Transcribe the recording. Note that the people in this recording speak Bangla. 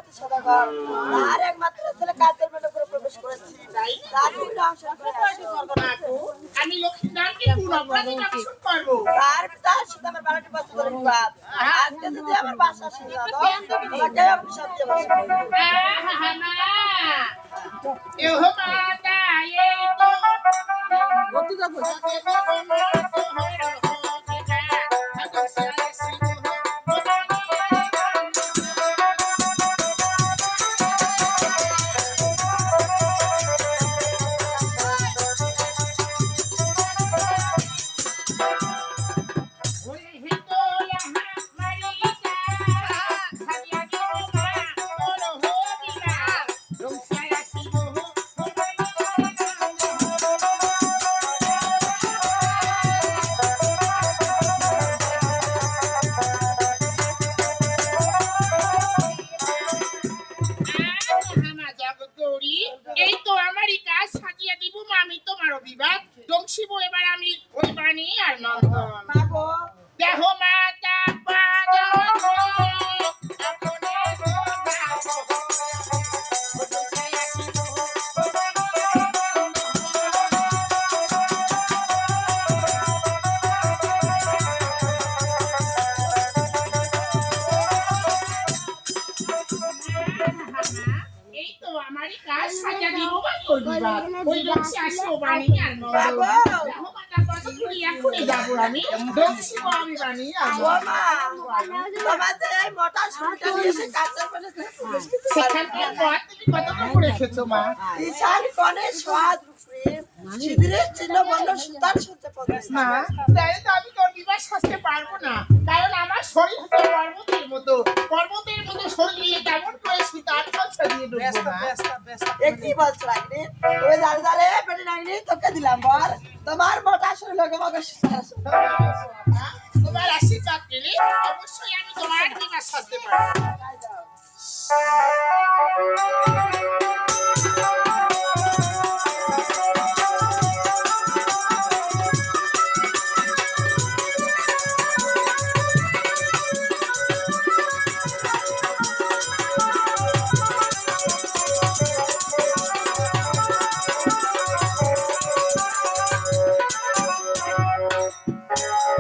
সত্যি সদাগর আর একমাত্র ছেলে কাজের মেয়ে করে প্রবেশ করেছি তার বিভিন্ন অংশ আমি লক্ষ্মী নামকে কোন অপরাধী আকর্ষণ করবো তার তার সাথে আমার 12টি বছর ধরে বিবাদ আজকে যদি আমার বাসা আসে না তোমাকে আমি সত্যি বসে এহ মাতা এই তো কত যাবো এই তো আমারই কাজ সাজিয়ে দিব আমি তোমার বিবাদ দংশিব এবার আমি ওই বাণী আর নন্দন মাগো দেহ মাতা পাদ এই তো আমারই কাজ সাজিয়ে দিব ওই দংশি আসবো বাণী আর নন্দন দেহ মাতা পাদ খুলি এখনই যাবো আমি দংশিব আমি বাণী আর ও মা তোমার যে এই মোটা শরীরটা নিয়ে এসে কাজের মেয়ে সেখান থেকে পর তুমি কতটা করে খেছো মা ঈশান কনে স্বাদ রূপে শিবিরের চিহ্ন বন্ধ সুতার সহ্যে পদে না তাহলে তো আমি তোর বিবাহ সাজতে পারবো না কারণ আমার শরীর হচ্ছে পর্বতের মতো শরীর নিয়ে কেমন করে সীতার সজ্জা দিয়ে ঢুকবো না কি বলছো রাগনি ওই দাঁড়ে দাঁড়ে পেটে রাগনি তোকে দিলাম বল তোমার মোটা শরীর লোকে মগে তোমার আশীর্বাদ পেলে অবশ্যই আমি তোমার বিবাহ সাজতে পারবো